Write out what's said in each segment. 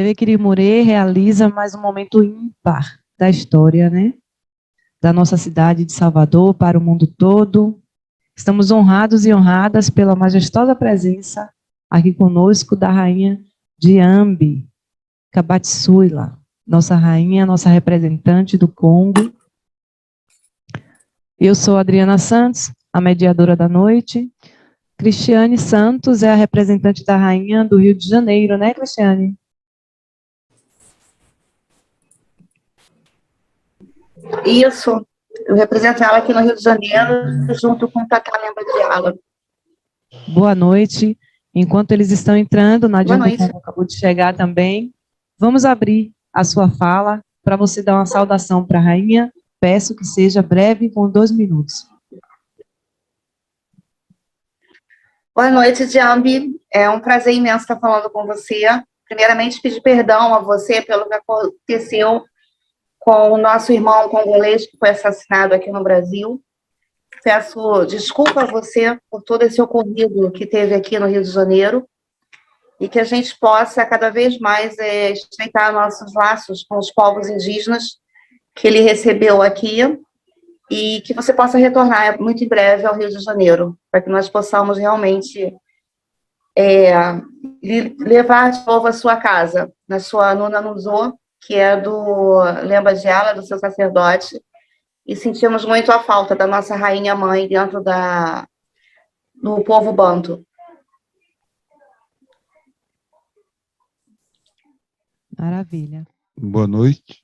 TV Quirimurê realiza mais um momento ímpar da história, né? Da nossa cidade de Salvador para o mundo todo. Estamos honrados e honradas pela majestosa presença aqui conosco da Rainha Diambi, Kabatusuila, nossa rainha, nossa representante do Congo. Eu sou Adriana Santos, a mediadora da noite. Cristiane Santos é a representante da rainha do Rio de Janeiro, né, Cristiane? Isso, eu represento ela aqui no Rio de Janeiro, junto com Tata Lembra de Ela. Boa noite. Enquanto eles estão entrando, Nadine Boa noite. acabou de chegar também. Vamos abrir a sua fala para você dar uma saudação para a rainha. Peço que seja breve, com 2 minutos. Boa noite, Diambi. É um prazer imenso estar falando com você. Primeiramente, pedir perdão a você pelo que aconteceu com o nosso irmão congolês que foi assassinado aqui no Brasil. Peço desculpa a você por todo esse ocorrido que teve aqui no Rio de Janeiro e que a gente possa cada vez mais estreitar nossos laços com os povos indígenas que ele recebeu aqui e que você possa retornar muito em breve ao Rio de Janeiro, para que nós possamos realmente levar de novo a sua casa, na sua Nuna Nuzô, que é do Lembra de Ela, do seu sacerdote, e sentimos muito a falta da nossa rainha mãe dentro do povo banto. Maravilha. Boa noite.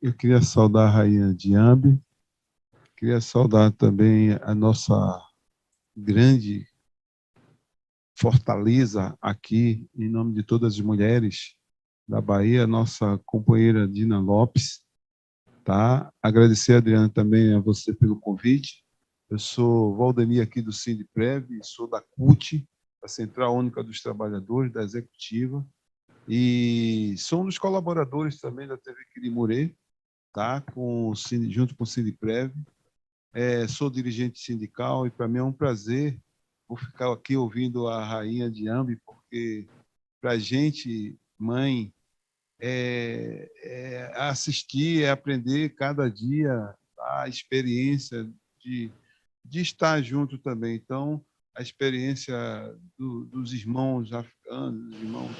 Eu queria saudar a rainha Diambi, queria saudar também a nossa grande fortaleza aqui, em nome de todas as mulheres da Bahia, nossa companheira Dina Lopes, tá? Agradecer, Adriana, também a você pelo convite. Eu sou Valdemir aqui do Sindiprev, sou da CUT, da Central Única dos Trabalhadores, da Executiva, e sou um dos colaboradores também da TV Quirimurê, tá? Junto com o Sindiprev. Sou dirigente sindical e para mim é um prazer vou ficar aqui ouvindo a rainha Diambi, porque para a gente, mãe, assistir, aprender cada dia a experiência de estar junto também. Então, a experiência dos irmãos africanos, dos irmãos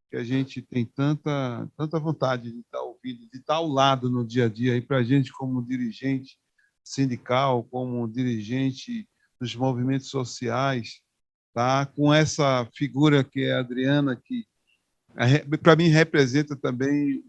que a gente tem tanta vontade de estar ouvindo, de estar ao lado no dia a dia, e para a gente, como dirigente sindical, como dirigente dos movimentos sociais, tá? Com essa figura que é a Adriana, que para mim representa também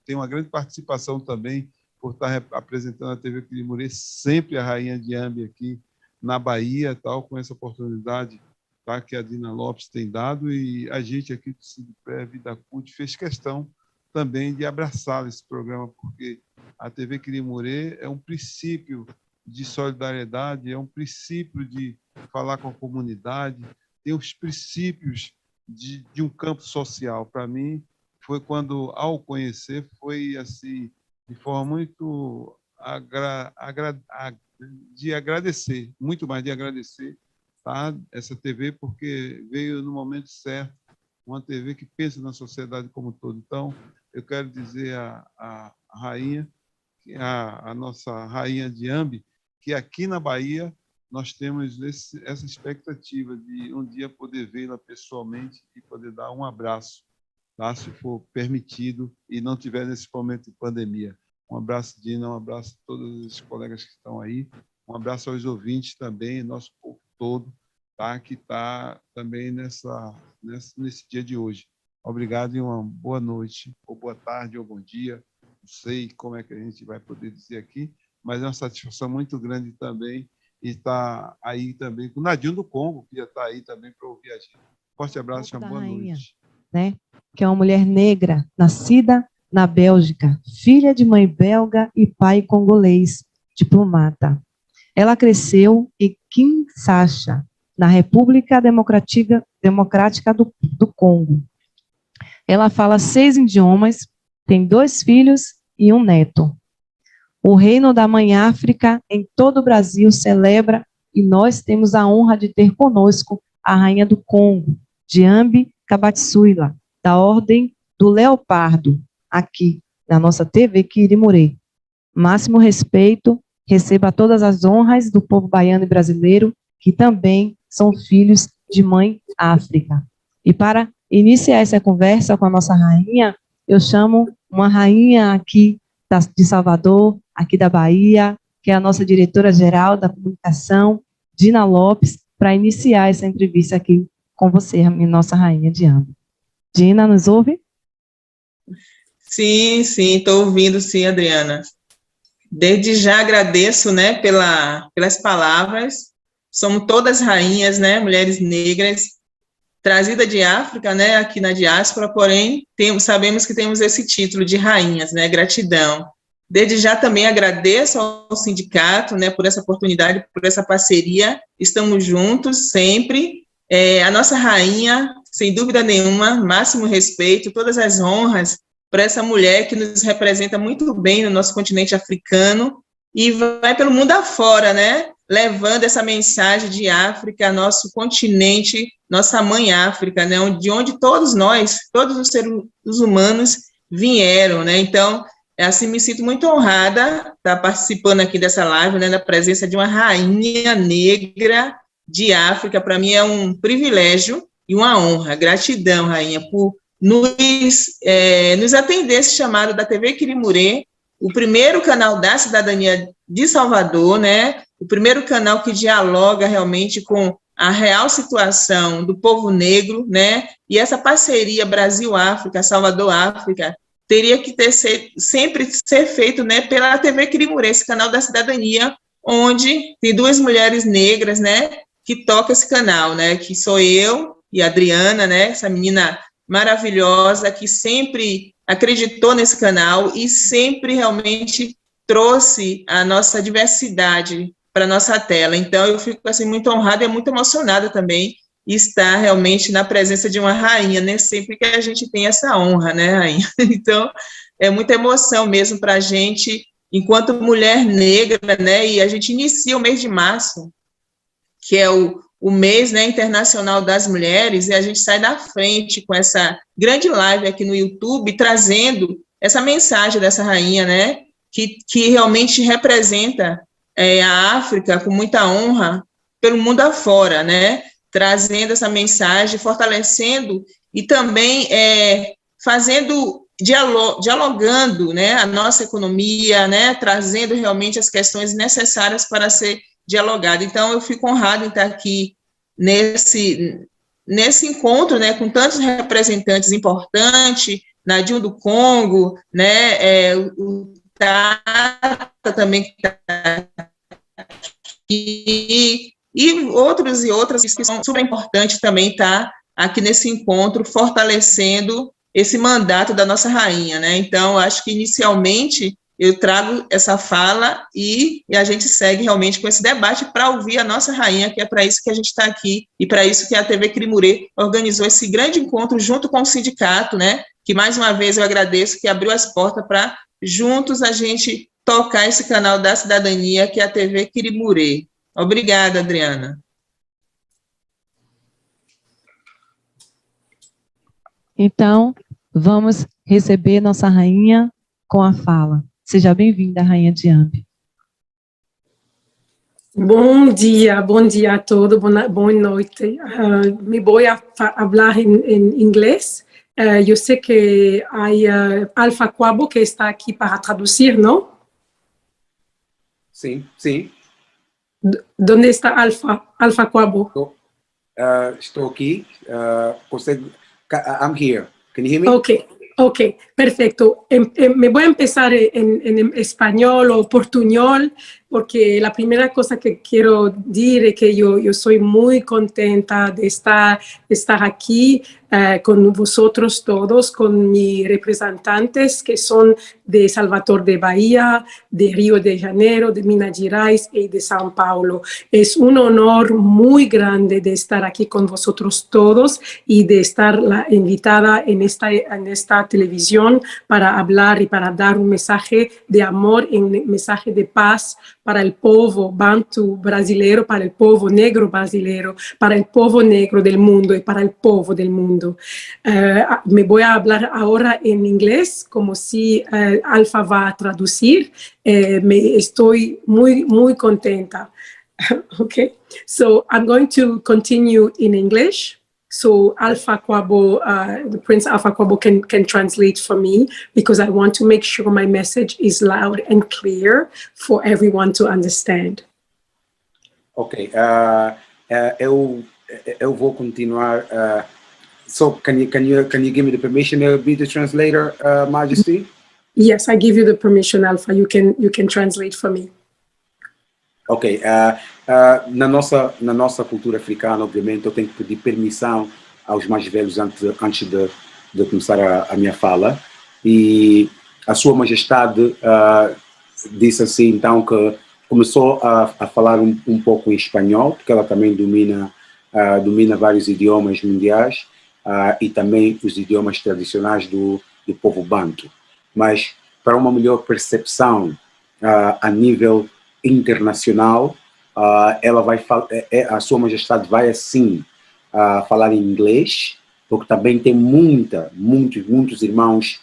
tem uma grande participação também por estar apresentando a TV Quirimurê, sempre a rainha Diambi aqui na Bahia, tal, com essa oportunidade, tá, que a Dina Lopes tem dado, e a gente aqui do Sindiprev e da CUT fez questão também de abraçar esse programa, porque a TV Quirimurê é um princípio de solidariedade, é um princípio de falar com a comunidade, tem os princípios de um campo social. Para mim, foi quando, ao conhecer, foi assim, de forma muito de agradecer, muito mais de agradecer, tá, essa TV, porque veio no momento certo, uma TV que pensa na sociedade como um todo. Então, eu quero dizer à rainha, a nossa rainha Diambi, que aqui na Bahia nós temos essa expectativa de um dia poder vê-la pessoalmente e poder dar um abraço, tá? Se for permitido e não tiver nesse momento de pandemia. Um abraço, Dina, um abraço a todos os colegas que estão aí, um abraço aos ouvintes também, nosso povo todo, tá? Que está também nesse dia de hoje. Obrigado e uma boa noite, ou boa tarde, ou bom dia. Não sei como é que a gente vai poder dizer aqui, mas é uma satisfação muito grande também estar aí também com o Nadinho do Congo, que já está aí também para ouvir a gente. Forte abraço e uma boa noite. Né? Que é uma mulher negra, nascida na Bélgica, filha de mãe belga e pai congolês, diplomata. Ela cresceu em Kinshasa, na República Democrática do Congo. Ela fala 6 idiomas, tem 2 filhos e 1 neto. O Reino da Mãe África em todo o Brasil celebra, e nós temos a honra de ter conosco a rainha do Congo, Diambi Kabatusuila, da Ordem do Leopardo, aqui na nossa TV Quirimurê. Máximo respeito, receba todas as honras do povo baiano e brasileiro, que também são filhos de mãe África. E para iniciar essa conversa com a nossa rainha, eu chamo uma rainha aqui de Salvador, aqui da Bahia, que é a nossa diretora-geral da comunicação, Dina Lopes, para iniciar essa entrevista aqui com você, nossa rainha Diambi. Dina, nos ouve? Sim, estou ouvindo, sim, Adriana. Desde já agradeço, né, pelas palavras. Somos todas rainhas, né, mulheres negras, trazidas de África, né, aqui na diáspora, porém, sabemos que temos esse título de rainhas, né, gratidão. Desde já também agradeço ao sindicato, né, por essa oportunidade, por essa parceria. Estamos juntos sempre. A nossa rainha, sem dúvida nenhuma, máximo respeito, todas as honras para essa mulher que nos representa muito bem no nosso continente africano e vai pelo mundo afora, né, levando essa mensagem de África, nosso continente, nossa mãe África, né, de onde todos nós, todos os seres humanos vieram, né, então, assim, me sinto muito honrada estar participando aqui dessa live, né, na presença de uma rainha negra de África. Para mim é um privilégio e uma honra. Gratidão, rainha, por nos atender esse chamado da TV Quirimurê, o primeiro canal da cidadania de Salvador, né, o primeiro canal que dialoga realmente com a real situação do povo negro, né, e essa parceria Brasil-África, Salvador-África, teria que sempre ser feito, né, pela TV Quirimurê, esse canal da cidadania, onde tem duas mulheres negras, né, que tocam esse canal, né, que sou eu e a Adriana, né, essa menina maravilhosa que sempre acreditou nesse canal e sempre realmente trouxe a nossa diversidade para a nossa tela. Então, eu fico assim, muito honrada e muito emocionada também estar realmente na presença de uma rainha, né? Sempre que a gente tem essa honra, né, rainha? Então, é muita emoção mesmo para a gente, enquanto mulher negra, né? E a gente inicia o mês de março, que é o mês, né, internacional das mulheres, e a gente sai da frente com essa grande live aqui no YouTube, trazendo essa mensagem dessa rainha, né, que realmente representa a África com muita honra pelo mundo afora, né, trazendo essa mensagem, fortalecendo e também dialogando, né, a nossa economia, né, trazendo realmente as questões necessárias para ser dialogado. Então, eu fico honrada em estar aqui nesse encontro, né, com tantos representantes importantes, Nadinho do Congo, né, o Tata também que está aqui, e outros e outras que são super importantes também estar aqui nesse encontro, fortalecendo esse mandato da nossa rainha, né? Então, acho que inicialmente eu trago essa fala e a gente segue realmente com esse debate para ouvir a nossa rainha, que é para isso que a gente está aqui e para isso que a TV Quirimurê organizou esse grande encontro junto com o sindicato, né? Que mais uma vez eu agradeço, que abriu as portas para juntos a gente tocar esse canal da cidadania, que é a TV Quirimurê. Obrigada, Adriana. Então, vamos receber nossa rainha com a fala. Seja bem-vinda, Rainha Diambi. Bom dia a todos, boa noite. Me vou falar em inglês. Eu sei que há Alfa Quabo que está aqui para traduzir, não? Sim. Onde está Alfa Quabo? Estou aqui. I'm here. Can you hear me? Ok, perfecto. Me voy a empezar en español o portuñol, porque la primera cosa que quiero decir es que yo soy muy contenta de estar aquí con vosotros todos, con mis representantes que son de Salvador de Bahía, de Río de Janeiro, de Minas Gerais y de São Paulo. Es un honor muy grande de estar aquí con vosotros todos y de estar invitada en esta televisión para hablar y para dar un mensaje de amor, un mensaje de paz para el pueblo bantu brasileiro, para el pueblo negro brasileiro, para el pueblo negro del mundo y para el pueblo del mundo. mundo. Me voy a hablar ahora en inglés, como si Alfa va a traducir. Estoy muy contenta. Okay, so I'm going to continue in English. So Alpha Kwabo, the Prince Alpha Kwabo can translate for me, because I want to make sure my message is loud and clear for everyone to understand. Ok, eu vou continuar. So can you give me the permission to be the translator, Majesty? Yes, I give you the permission, Alpha. You can translate for me. Ok, na nossa cultura africana, obviamente, eu tenho que pedir permissão aos mais velhos antes de começar a minha fala. E a Sua Majestade disse assim, então, que começou a falar um pouco em espanhol, porque ela também domina vários idiomas mundiais e também os idiomas tradicionais do povo banto. Mas, para uma melhor percepção a nível internacional, a Sua Majestade vai assim falar em inglês, porque também tem muitos irmãos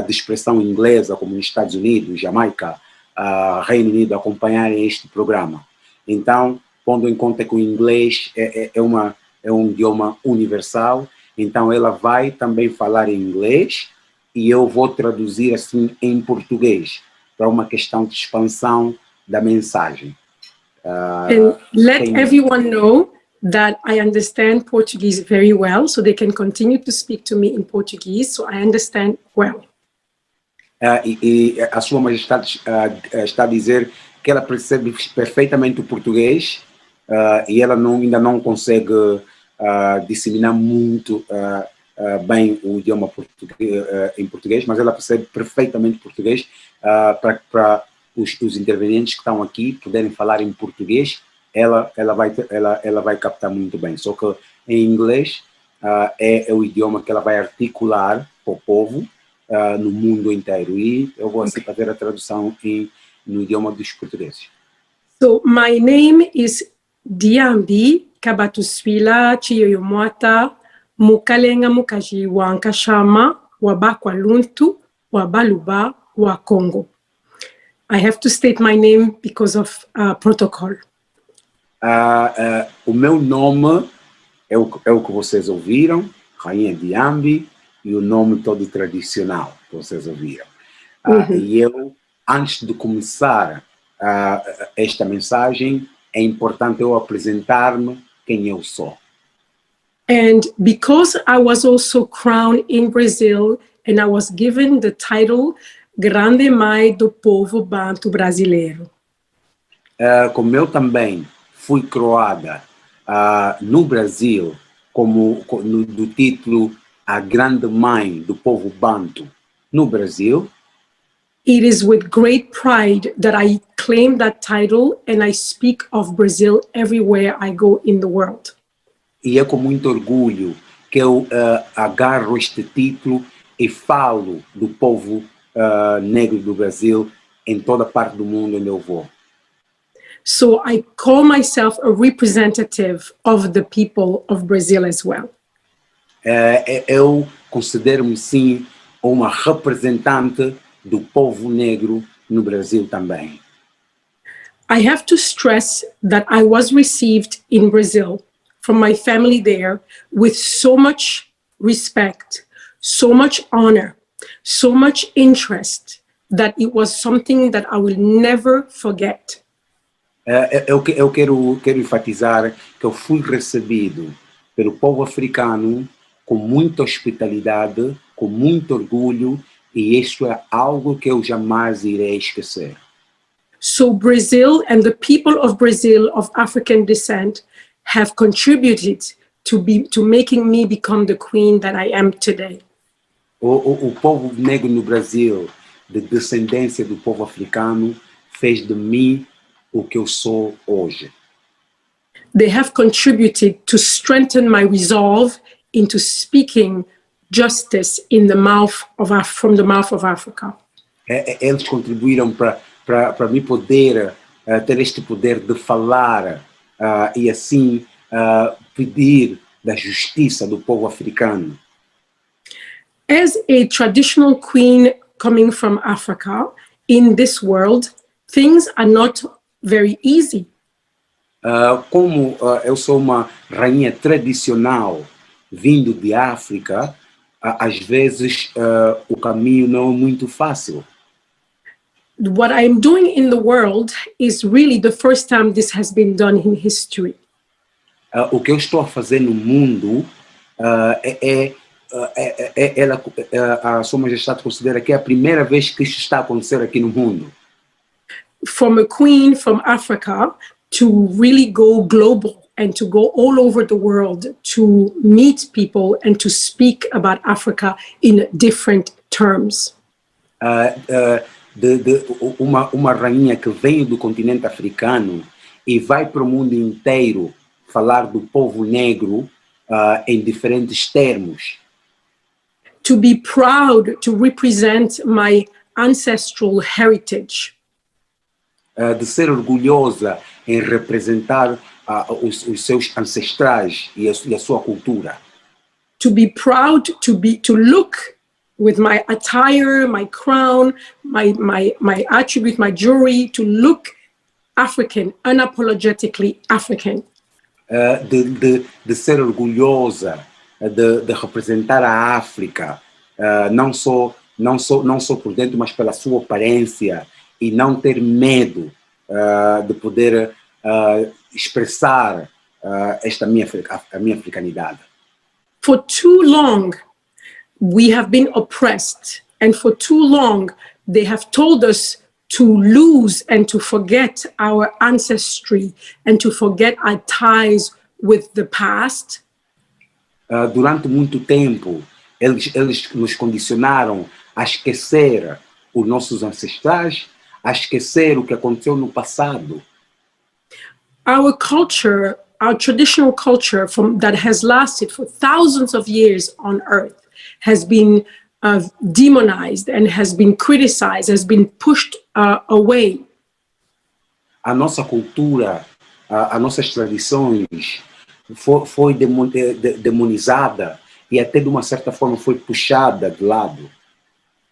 de expressão inglesa, como nos Estados Unidos, Jamaica, Reino Unido, acompanharem este programa. Então, pondo em conta que o inglês é um idioma universal, então ela vai também falar em inglês e eu vou traduzir assim em português, para uma questão de expansão da mensagem. And let everyone know that I understand Portuguese very well, so they can continue to speak to me in Portuguese, so I understand well. E a Sua Majestade está a dizer que ela percebe perfeitamente o português e ela ainda não consegue disseminar muito bem o idioma em português, mas ela percebe perfeitamente português para os intervenientes que estão aqui puderem falar em português, ela vai captar muito bem. Só que em inglês é o idioma que ela vai articular para o povo no mundo inteiro. E eu vou assim fazer a tradução no idioma dos portugueses. So my name is Diambi, Kabatusuila, Chiyoyomwata, Mukalenga Mukaji, Wankashama, Wabakwaluntu, Wabaluba, Wakongo. I have to state my name because of protocol. O meu nome é o que vocês ouviram, Rainha Diambi, e o nome todo tradicional que vocês ouviram. E eu, antes de começar esta mensagem, é importante eu apresentar-me quem eu sou. And because I was also crowned in Brazil and I was given the title Grande Mãe do Povo Banto Brasileiro. Como eu também fui coroada no Brasil do título A Grande Mãe do Povo Banto no Brasil, it is with great pride that I claim that title and I speak of Brazil everywhere I go in the world. E é com muito orgulho que eu agarro este título e falo do povo negro do Brasil em toda parte do mundo onde eu vou. So I call myself a representative of the people of Brazil as well. Eu considero-me sim uma representante do povo negro no Brasil também. I have to stress that I was received in Brazil from my family there with so much respect, so much honor, so much interest that it was something that I will never forget. Eu quero enfatizar que eu fui recebido pelo povo africano com muita hospitalidade, com muito orgulho, e isso é algo que eu jamais irei esquecer. So Brazil and the people of Brazil of African descent have contributed to making me become the queen that I am today. O povo negro no Brasil, de descendência do povo africano, fez de mim o que eu sou hoje. They have contributed to strengthen my resolve into speaking justice in the mouth of from the mouth of Africa. Eles contribuíram para mim poder ter este poder de falar e assim pedir da justiça do povo africano. As a traditional queen coming from Africa, in this world, things are not very easy. Como eu sou uma rainha tradicional vindo de África, às vezes o caminho não é muito fácil. What I'm doing in the world is really the first time this has been done in history. O que eu estou a fazer no mundo a Sua Majestade considera que é a primeira vez que isto está a acontecer aqui no mundo. From a queen from Africa to really go global and to go all over the world to meet people and to speak about Africa in different terms. Uma rainha que vem do continente africano e vai para o mundo inteiro falar do povo negro em diferentes termos. To be proud to represent my ancestral heritage. De ser orgulhosa em representar os seus ancestrais e a sua cultura. To be proud to look with my attire, my crown, my attribute, my jewelry, to look African, unapologetically African. De ser orgulhosa, de representar a África, não só por dentro, mas pela sua aparência, e não ter medo de poder expressar a minha africanidade. For too long, we have been oppressed, and for too long, they have told us to lose and to forget our ancestry and to forget our ties with the past. Durante muito tempo, eles nos condicionaram a esquecer os nossos ancestrais, a esquecer o que aconteceu no passado. Our culture, our traditional culture that has lasted for thousands of years on earth has been demonized and has been criticized, has been pushed away. A nossa cultura, as nossas tradições foi demonizada e até de uma certa forma foi puxada de lado.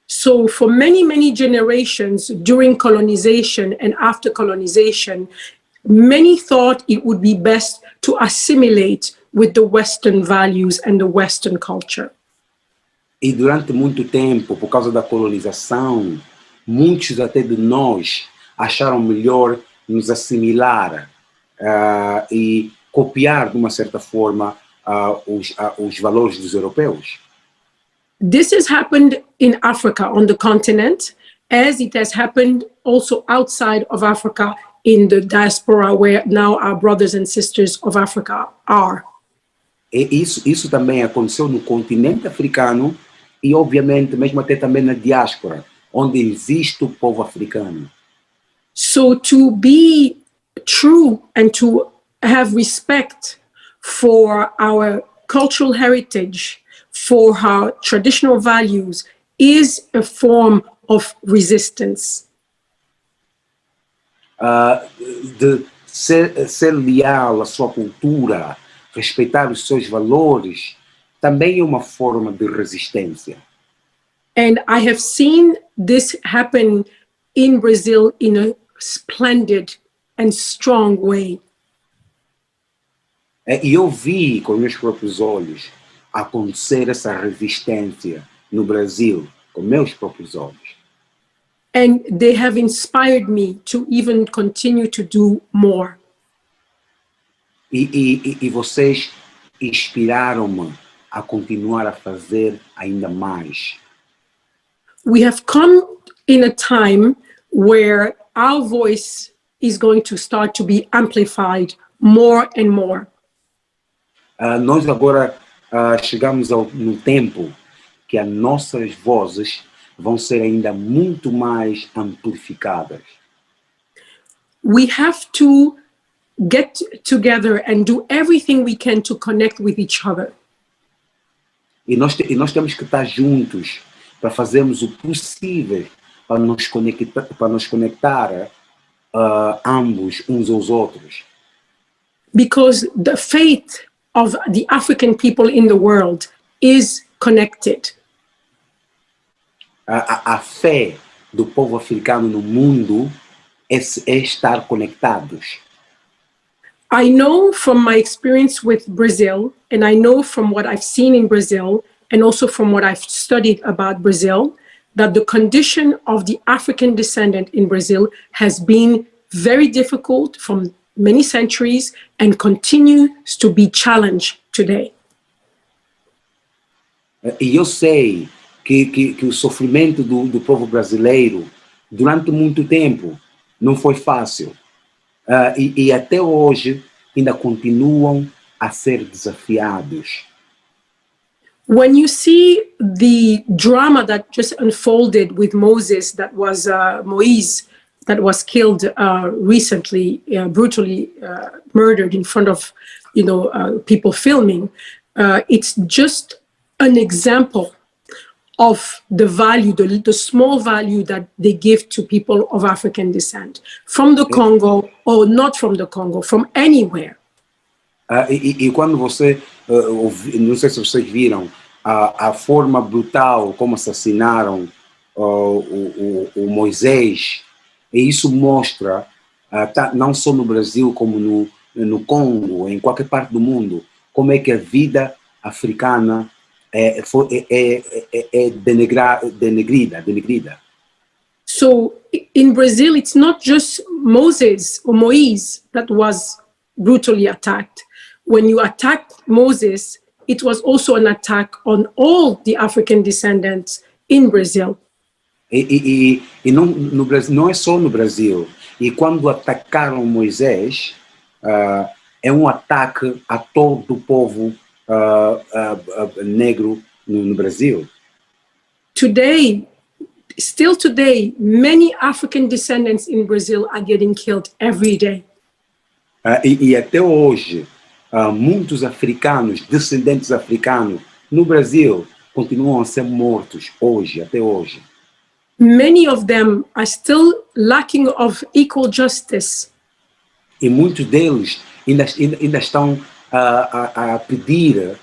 So for many, many generations during colonization and after colonization, many thought it would be best to assimilate with the Western values and the Western culture. E durante muito tempo, por causa da colonização, muitos até de nós acharam melhor nos assimilar e copiar de uma certa forma os valores dos europeus. This has happened in Africa, on the continent, as it has happened also outside of Africa in the diaspora, where now our brothers and sisters of Africa are. E isso também aconteceu no continente africano e, obviamente, mesmo até também na diáspora, onde existe o povo africano. So to be true and to have respect for our cultural heritage, for our traditional values, is a form of resistance. De ser leal à sua cultura, respeitar os seus valores, também é uma forma de resistência. And I have seen this happen in Brazil in a splendid and strong way. E eu vi com meus próprios olhos acontecer essa resistência no Brasil, com meus próprios olhos. And they have inspired me to even continue to do more. E vocês inspiraram-me a continuar a fazer ainda mais. We have come in a time where our voice is going to start to be amplified more and more. Nós agora chegamos no tempo que as nossas vozes vão ser ainda muito mais amplificadas. We have to get together and do everything we can to connect with each other. E nós temos que estar juntos para fazermos o possível para nos conectar ambos uns aos outros. Because the faith of the African people in the world is connected. A fé do povo africano no mundo é estar conectados. I know from my experience with Brazil, and I know from what I've seen in Brazil, and also from what I've studied about Brazil, that the condition of the African descendant in Brazil has been very difficult from many centuries and continues to be challenged today. E eu sei que o sofrimento do povo brasileiro, durante muito tempo, não foi fácil. E até hoje ainda continuam a ser desafiados. When you see the drama that just unfolded with Moses, that was Moise, that was killed recently, brutally murdered in front of, people filming, it's just an example of the value, the small value that they give to people of African descent, from the Congo or not from the Congo, from anywhere. E quando você, não sei se vocês viram, a forma brutal como assassinaram o Moisés, e isso mostra, não só no Brasil, como no Congo, em qualquer parte do mundo, como é que a vida africana é denegrida. So in Brazil, it's not just Moses or Moise that was brutally attacked. When you attacked Moses, it was also an attack on all the African descendants in Brazil. E no Brasil, não é só no Brasil. E quando atacaram Moisés, é um ataque a todo o povo negro no Brasil. Still today, many African descendants in Brazil are getting killed every day. E até hoje, muitos africanos, descendentes africanos, no Brasil, continuam a ser mortos até hoje. Many of them are still lacking of equal justice. E muitos deles ainda estão a pedir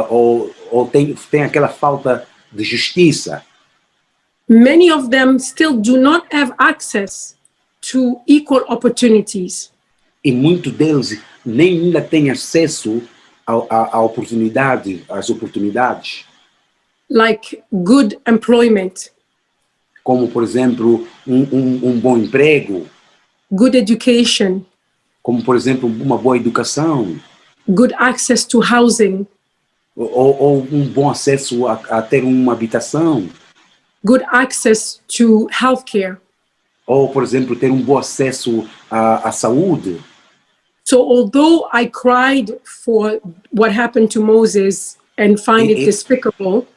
ou tem aquela falta de justiça. Many of them still do not have access to equal opportunities. E muitos deles nem ainda têm acesso às oportunidades. Like good employment. Como, por exemplo, um bom emprego. Good education. Como, por exemplo, uma boa educação. Good access to housing. Ou bom acesso a ter uma habitação. Good access to healthcare. Ou, por exemplo, ter bom acesso à saúde. So although I cried for what happened to Moses and find it despicable,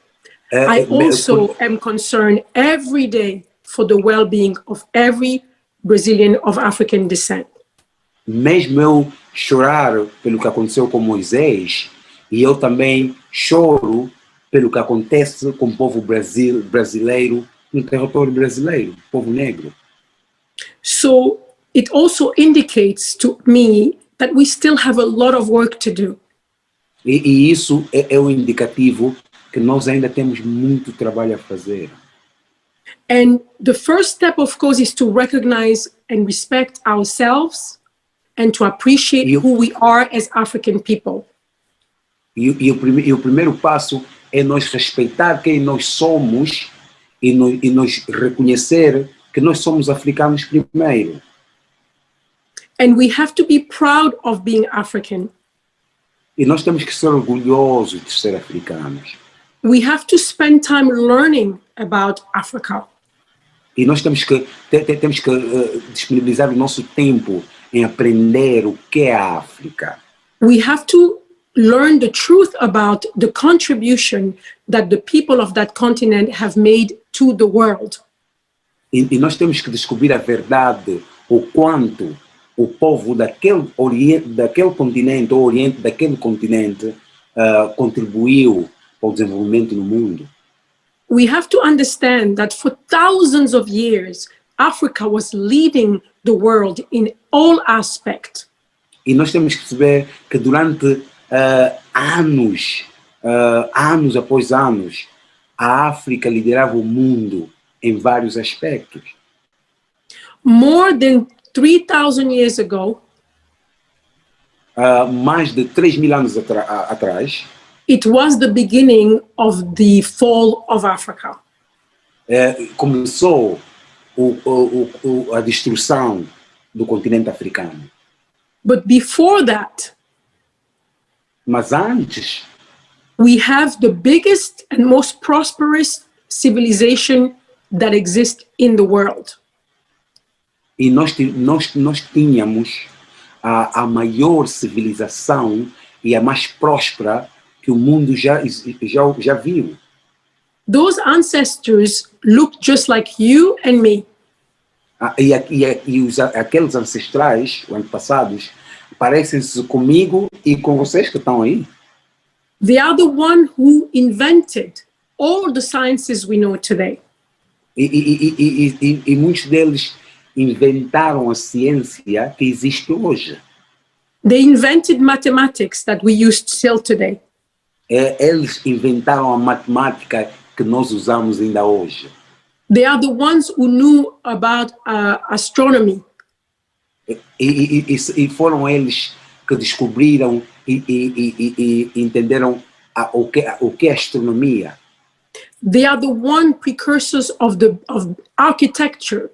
I also am concerned every day for the well-being of every Brazilian of African descent. Mesmo eu chorar pelo que aconteceu com Moisés, e eu também choro pelo que acontece com o povo brasileiro no território brasileiro, povo negro. So it also indicates to me that we still have a lot of work to do. E isso é um indicativo que nós ainda temos muito trabalho a fazer. And the first step, of course, is to recognize and respect ourselves and to appreciate who we are as African people. E o primeiro passo é nós respeitar quem nós somos e nós reconhecer que nós somos africanos primeiro. And we have to be proud of being African. E nós temos que ser orgulhosos de ser africanos. We have to spend time learning about Africa. E nós temos que disponibilizar o nosso tempo em aprender o que é a África. We have to learn the truth about the contribution that the people of that continent have made to the world. E nós temos que descobrir a verdade, o quanto o povo daquele continente, ou oriente daquele continente, contribuiu para o desenvolvimento no mundo. We have to understand that for thousands of years, Africa was leading the world in all aspects. E nós temos que saber que durante anos após anos, a África liderava o mundo em vários aspectos. More than 3,000 years ago, Mais de 3.000 anos atrás, it was the beginning of the fall of Africa. começou a destruição do continente africano. But before that, Mas antes, we have the biggest and most prosperous civilization that exists in the world. e nós tínhamos a maior civilização e a mais próspera que o mundo já viu. Those ancestors look just like you and me. Aqueles ancestrais, antepassados, parecem-se comigo e com vocês que estão aí. They are the one who invented all the sciences we know today. E muitos deles inventaram a ciência que existe hoje. They invented mathematics that we use still today. Eles inventaram a matemática que nós usamos ainda hoje. They are the ones who knew about astronomy. E foram eles que descobriram e entenderam o que é astronomia. They are the one precursors of architecture.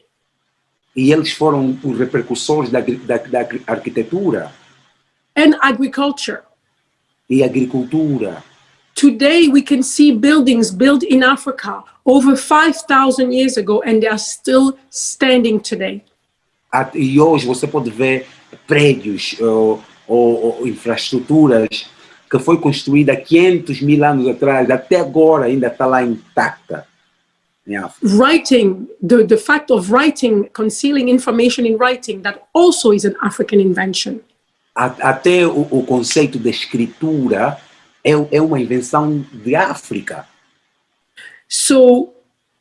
E eles foram os repercussores da arquitetura And agriculture. e agricultura. Today we can see buildings built in Africa over 5,000 years ago and they are still standing today. E hoje você pode ver prédios ou infraestruturas que foi construída há 500.000 anos atrás, até agora ainda está lá intacta. Writing, the fact of writing, concealing information in writing, that also is an African invention. Até o conceito de escritura é uma invenção de África. So,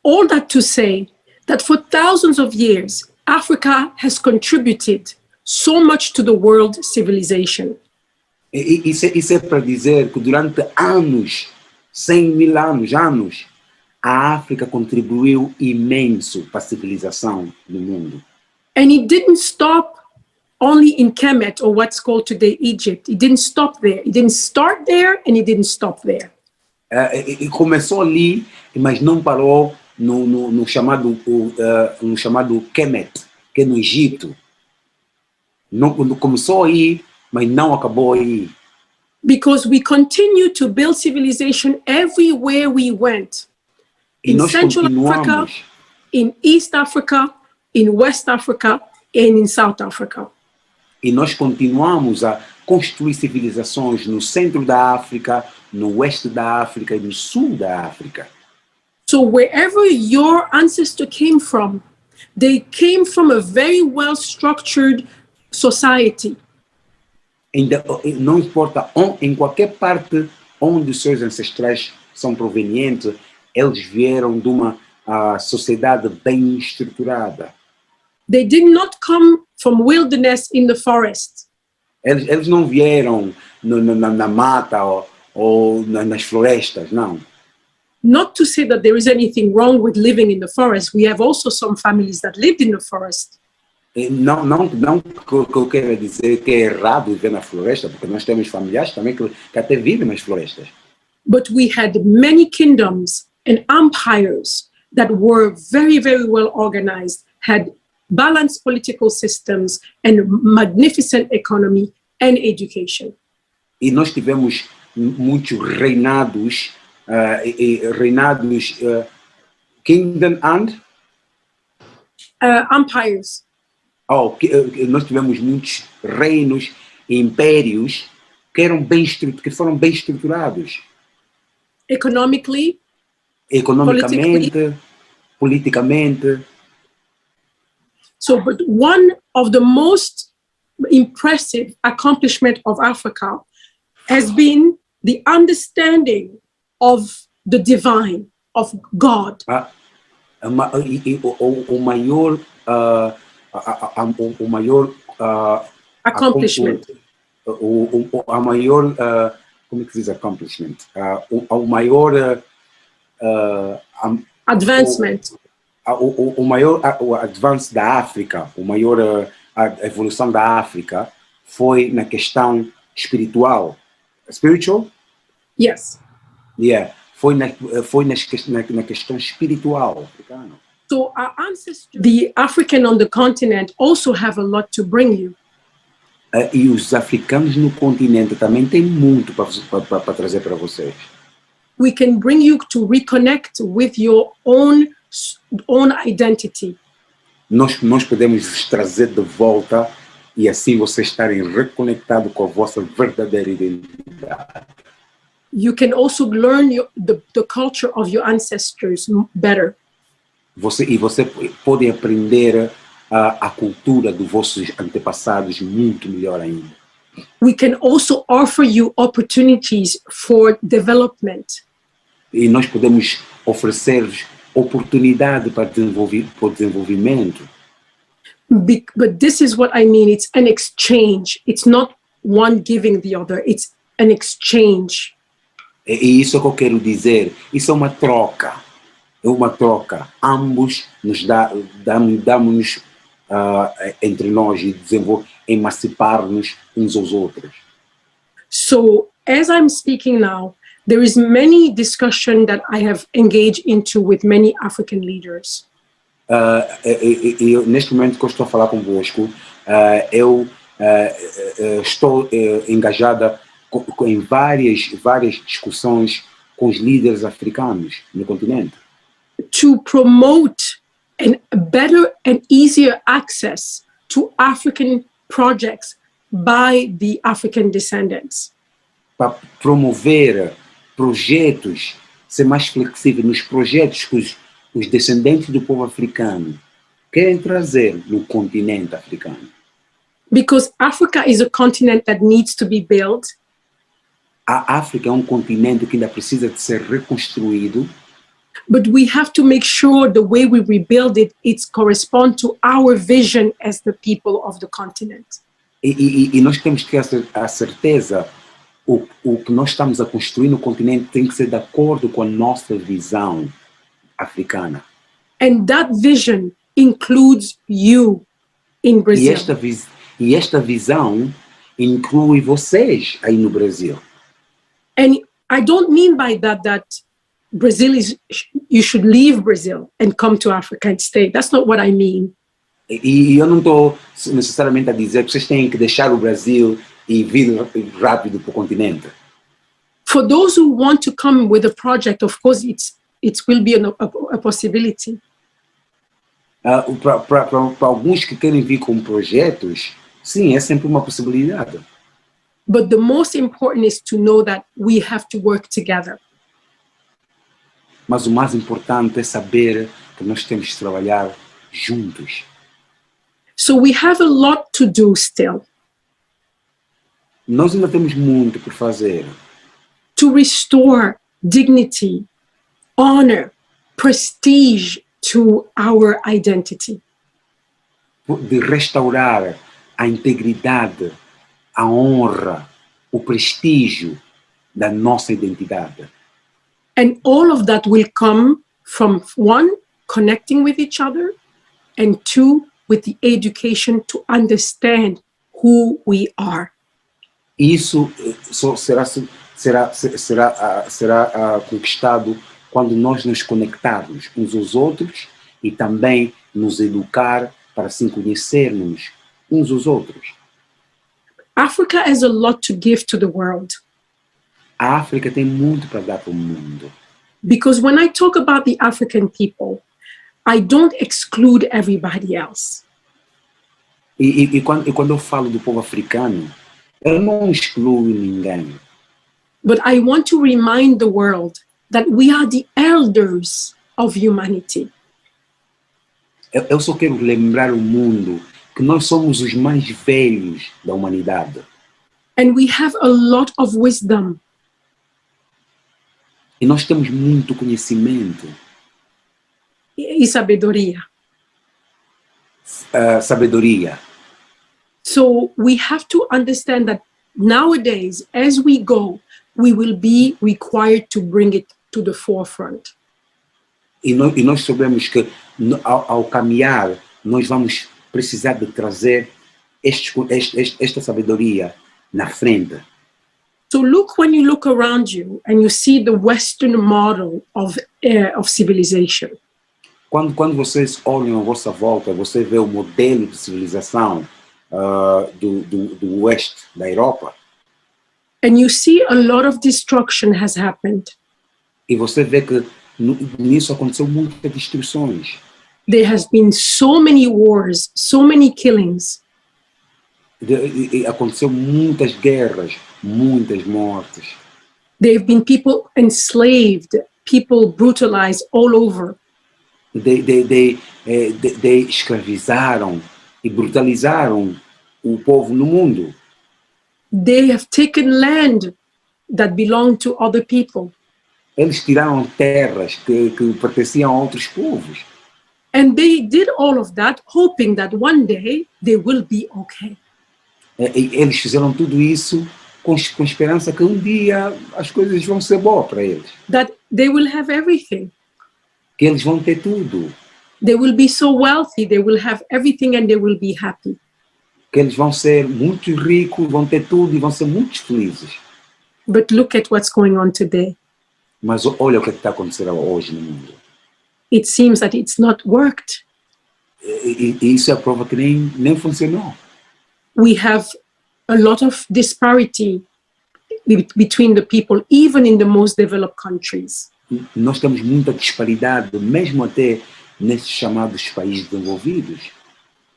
all that to say that for thousands of years, Africa has contributed so much to the world civilization. Isso é para dizer que durante anos, 100.000 anos, a África contribuiu imenso para a civilização do mundo. And it didn't stop only in Kemet, or what's called today Egypt. It didn't stop there. It didn't start there and it didn't stop there. E começou ali, mas não parou no chamado Kemet, que é no Egito. Não começou aí, mas não acabou aí. Because we continue to build civilization everywhere we went. In Central Africa, in East Africa, in West Africa, and in South Africa. E nós continuamos a construir civilizações no centro da África, no oeste da África e no sul da África. So wherever your ancestor came from, they came from a very well-structured society. Não importa, em qualquer parte onde os seus ancestrais são provenientes, eles vieram de uma sociedade bem estruturada. They did not come from wilderness in the forest. Eles não vieram na mata ou nas florestas, não. Not to say that there is anything wrong with living in the forest. We have also some families that lived in the forest. Não que eu quero dizer que é errado viver na floresta, porque nós temos familiares também que até vivem nas florestas. But we had many kingdoms and empires that were very, very well organized, had balanced political systems and magnificent economy and education. E nós tivemos muitos reinados, kingdom and empires. Nós tivemos muitos reinos e impérios que foram bem estruturados. Economicamente, politicamente. So, but one of the most impressive accomplishment of Africa has been the understanding of the divine, of God. O maior Accomplishment. a maior, como é que se diz accomplishment? O maior Advancement. o maior o advance da África, o maior a evolução da África foi na questão espiritual. Spiritual? Yes. Yeah. Foi na questão espiritual africana. So our ancestors, the African on the continent, also have a lot to bring you. E os africanos no continente também têm muito para trazer para vocês. We can bring you to reconnect with your own identity. Nós podemos os trazer de volta e assim vocês estarem reconectados com a vossa verdadeira identidade. You can also learn the culture of your ancestors better. Você pode aprender a cultura dos vossos antepassados muito melhor ainda. We can also offer you opportunities for development. E nós podemos oferecer oportunidade para desenvolvimento. But this is what I mean. It's an exchange. It's not one giving the other. It's an exchange. E isso é o que eu quero dizer. Isso é uma troca. É uma troca. Ambos nos damos entre nós e emancipar-nos uns aos outros. So, as I'm speaking now, there is many discussion that I have engaged into with many African leaders. Neste momento que eu estou a falar convosco, eu estou engajada em várias discussões com os líderes africanos no continente. To promote a better and easier access to African projects by the African descendants. Para promover projetos, ser mais flexível nos projetos que os descendentes do povo africano querem trazer no continente africano. Because Africa is a continent that needs to be built. A África é um continente que ainda precisa de ser reconstruído. But we have to make sure the way we rebuild it, it's correspond to our vision as the people of the continent. E nós temos que ter a certeza o que nós estamos a construir no continente tem que ser de acordo com a nossa visão africana. And that vision includes you in Brazil. E esta visão inclui vocês aí no Brasil. And I don't mean by that Brazil you should leave Brazil and come to Africa and stay. That's not what I mean. E eu não estou necessariamente a dizer que vocês têm que deixar o Brasil e vir rápido para o continente. For those who want to come with a project, of course, it will be a possibility. Para alguns que querem vir com projetos, sim, é sempre uma possibilidade. But the most important is to know that we have to work together. Mas o mais importante é saber que nós temos que trabalhar juntos. So we have a lot to do still. Nós ainda temos muito por fazer. To restore dignity, honor, prestige to our identity. De restaurar a integridade, a honra, o prestígio da nossa identidade. And all of that will come from one, connecting with each other, and two, with the education to understand who we are. Isso só será conquistado quando nós nos conectarmos uns aos outros e também nos educar para assim conhecermos uns aos outros. Africa has a lot to give to the world. A África tem muito para dar para o mundo. Because when I talk about the African people, I don't exclude everybody else. E quando eu falo do povo africano, eu não excluo ninguém. But I want to remind the world that we are the elders of humanity. Eu só quero lembrar o mundo que nós somos os mais velhos da humanidade. And we have a lot of wisdom. E nós temos muito conhecimento. E sabedoria. Sabedoria. So we have to understand that nowadays, as we go, we will be required to bring it to the forefront. E nós sabemos que ao caminhar, nós vamos precisar de trazer esta sabedoria na frente. So look, when you look around you and you see the Western model of civilization. Quando vocês olham à vossa volta, você vê o modelo de civilização do oeste da Europa. And you see a lot of destruction has happened. E você vê que nisso aconteceu muitas destruições. There has been so many wars, so many killings. Aconteceu muitas guerras, muitas mortes. There have been people enslaved, people brutalized all over. De escravizaram e brutalizaram o povo no mundo. They have taken land that belonged to other people. Eles tiraram terras que pertenciam a outros povos. And they did all of that hoping that one day they will be okay. Eles fizeram tudo isso com esperança que um dia as coisas vão ser boas para eles. That they will have everything. Que eles vão ter tudo. They will be so wealthy, they will have everything and they will be happy. Que eles vão ser muito ricos, vão ter tudo e vão ser muito felizes. But look at what's going on today. Mas olha o que está acontecendo hoje no mundo. It seems that it's not worked. E isso é a prova que nem funcionou. We have a lot of disparity between the people, even in the most developed countries. Nós temos muita disparidade, mesmo até nesses chamados países desenvolvidos.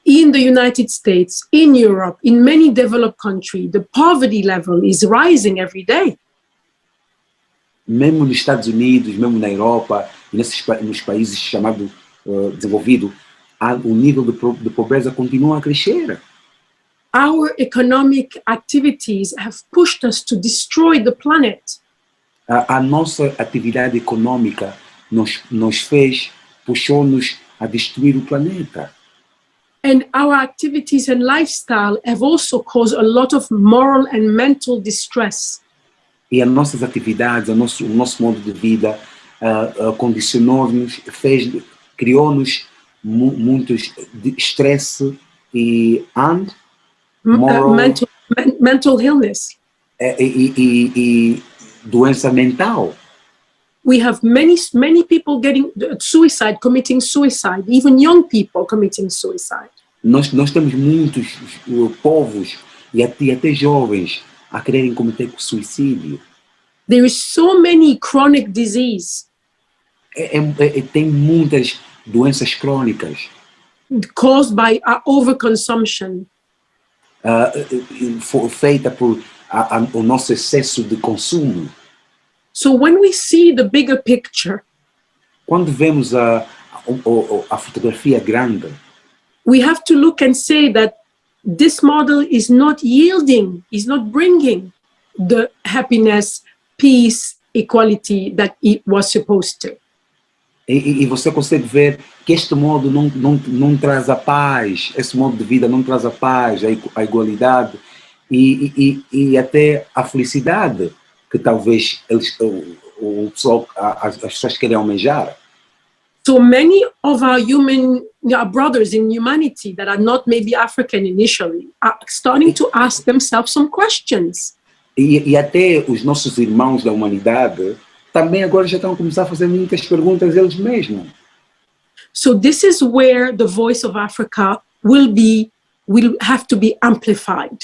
In the United States, in Europe, in many developed countries, the poverty level is rising every day. Mesmo nos Estados Unidos, mesmo na Europa, nos países chamados desenvolvidos, o nível de pobreza continua a crescer. Our economic activities have pushed us to destroy the planet. A nossa atividade econômica puxou-nos a destruir o planeta. And our activities and lifestyle have also caused a lot of moral and mental distress. E as nossas atividades, o nosso modo de vida condicionou-nos, criou-nos muitos estresse e mental illness. E doença mental. We have many people committing suicide, even young people committing suicide. Nós temos muitos povos e até jovens a quererem cometer suicídio. There is so many chronic disease. Tem muitas doenças crônicas. Caused by our overconsumption. Feita por o nosso excesso de consumo. So when we see the bigger picture, quando vemos a fotografia grande, we have to look and say that this model is not yielding, is not bringing the happiness, peace, equality that it was supposed to. E você consegue ver que este modo não traz a paz, esse modo de vida não traz a paz, a igualdade e até a felicidade que talvez as pessoas querem almejar. So many of our brothers in humanity that are not maybe African initially are starting to ask themselves some questions. E até os nossos irmãos da humanidade também agora já estão a começar a fazer muitas perguntas eles mesmos. So this is where the voice of Africa will have to be amplified.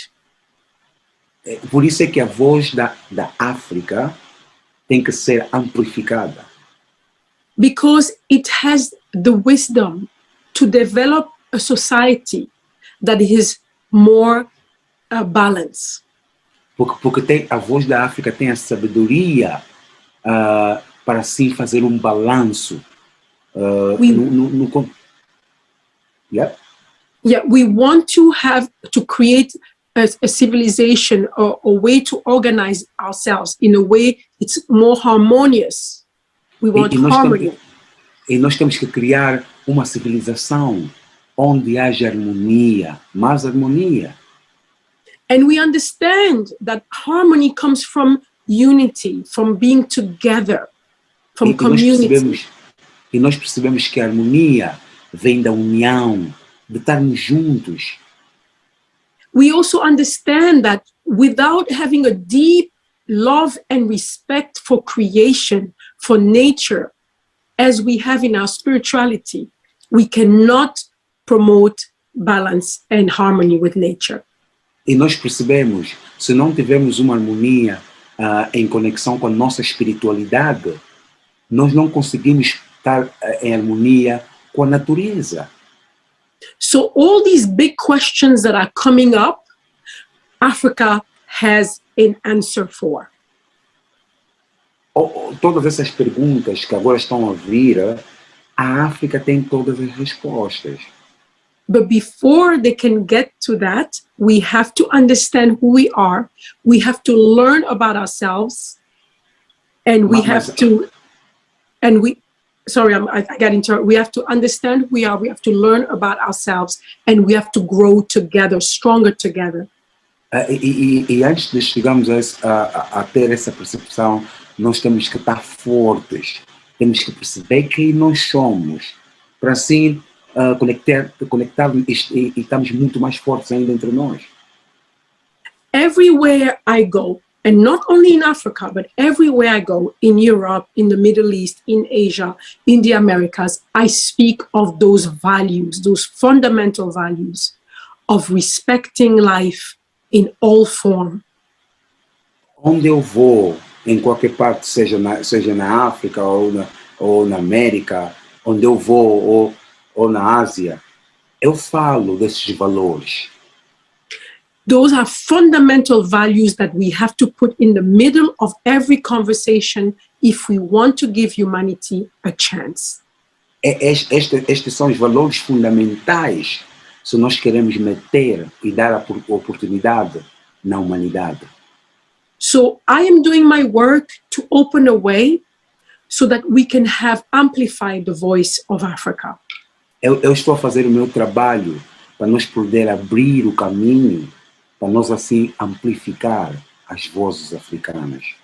Por isso é que a voz da África tem que ser amplificada. Because it has the wisdom to develop a society that is more balanced. Porque a voz da África tem a sabedoria para assim fazer balanço. Yeah, we want to create a civilization or a way to organize ourselves in a way it's more harmonious. We want harmony. E nós temos que criar uma civilização onde haja harmonia, mais harmonia. And we understand that harmony comes from unity, from being together, from community. E nós percebemos que a harmonia vem da união, de estarmos juntos. We also understand that without having a deep love and respect for creation, for nature, as we have in our spirituality, we cannot promote balance and harmony with nature. E nós percebemos, se não tivermos uma harmonia em conexão com a nossa espiritualidade, nós não conseguimos estar em harmonia com a natureza. So all these big questions that are coming up, Africa has an answer for. Todas essas perguntas que agora estão a vir, a África tem todas as respostas. But before they can get to that, we have to understand who we are. We have to learn about ourselves, and we have to, and we, sorry, I got interrupted. We have to understand who we are. We have to learn about ourselves, and we have to grow together, stronger together. E antes de chegarmos a ter essa percepção, nós temos que estar fortes. Temos que perceber quem nós somos, para assim conectarmos e estamos muito mais fortes ainda entre nós. Everywhere I go, and not only in Africa, but everywhere I go, in Europe, in the Middle East, in Asia, in the Americas, I speak of those values, those fundamental values of respecting life in all form. Onde eu vou, em qualquer parte, seja na África ou na América, onde eu vou ou na Ásia, eu falo desses valores. Those are fundamental values that we have to put in the middle of every conversation if we want to give humanity a chance. Estes são os valores fundamentais se nós queremos meter e dar a oportunidade na humanidade. So I am doing my work to open a way so that we can have amplified the voice of Africa. Eu estou a fazer o meu trabalho para nós poder abrir o caminho, para nós assim amplificar as vozes africanas.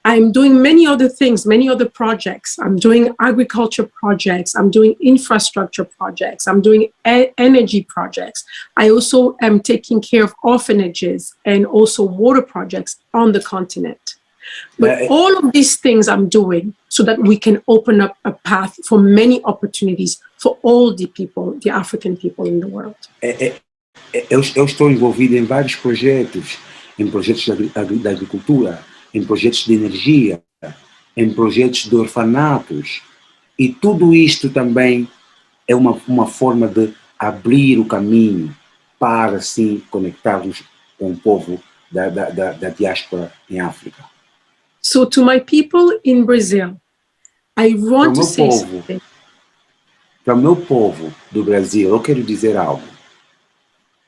I'm doing many other things, many other projects. I'm doing agriculture projects. I'm doing infrastructure projects. I'm doing energy projects. I also am taking care of orphanages and also water projects on the continent. But all of these things I'm doing so that we can open up a path for many opportunities for all the people, the African people in the world. Eu estou envolvido em vários projetos, em projetos da agricultura, em projetos de energia, em projetos de orfanatos. E tudo isto também é uma forma de abrir o caminho para, assim, conectarmos com o povo da diáspora em África. So to my people in Brazil, I want to say something. Para o meu povo do Brasil, eu quero dizer algo.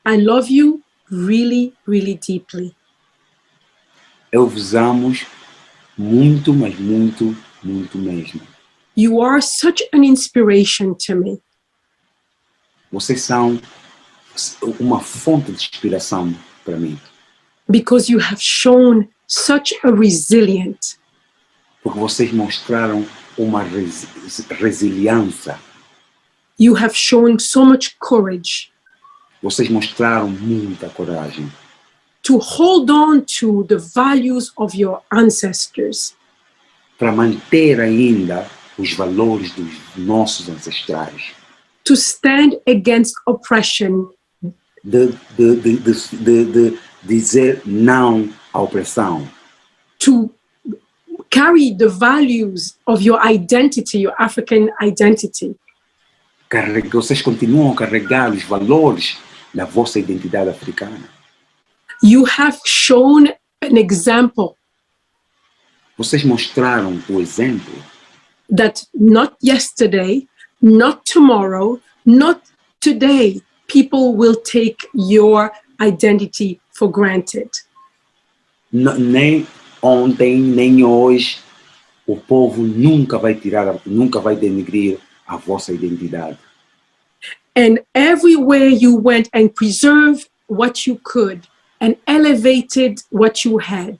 I love you really, really deeply. Eu vos amo muito, mas muito, muito mesmo. You are such an inspiration to me. Vocês são uma fonte de inspiração para mim. Because you have shown such a resilience. Porque vocês mostraram uma resiliência. You have shown so much courage. Vocês mostraram muita coragem. To hold on to the values of your ancestors. Para manter ainda os valores dos nossos ancestrais. To stand against oppression. De dizer não à opressão. To carry the values of your identity, your African identity. Vocês continuam a carregar os valores da vossa identidade africana. You have shown an example. Vocês mostraram o exemplo. That not yesterday, not tomorrow, not today, people will take your identity for granted. Nem ontem, nem hoje, o povo nunca vai denegrir a vossa identidade. And everywhere you went and preserved what you could and elevated what you had.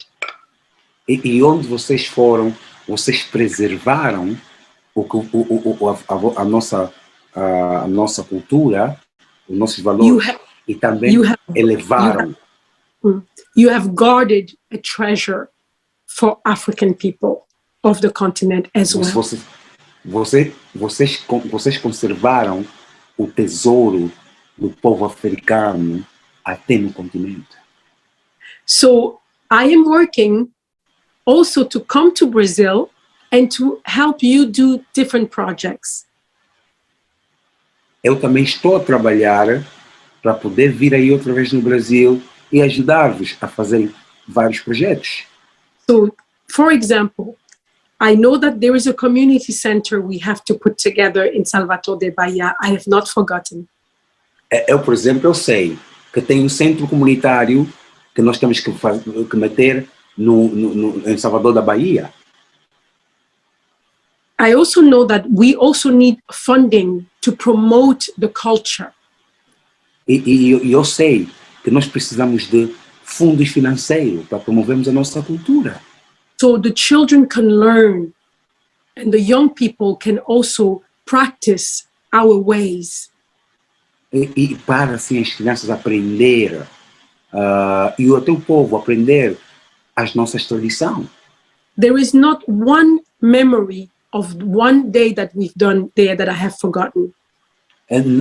E onde vocês foram, vocês preservaram a nossa cultura, os nossos valores, e também elevaram. You have guarded a treasure for African people of the continent as well. Vocês conservaram o tesouro do povo africano até no continente. So I am working also to come to Brazil and to help you do different projects. Eu também estou a trabalhar para poder vir aí outra vez no Brasil e ajudar-vos a fazer vários projetos. So, for example, I know that there is a community center we have to put together in Salvador de Bahia. I have not forgotten. Eu, por exemplo, eu sei que tem um centro comunitário que nós temos que meter em Salvador da Bahia. I also know that we also need funding to promote the culture. E eu sei que nós precisamos de fundos financeiros para promovermos a nossa cultura. So the children can learn and the young people can also practice our ways. E para assim as crianças aprender e até o povo aprender as nossas tradições. There is not one memory of one day that we've done there that I have forgotten.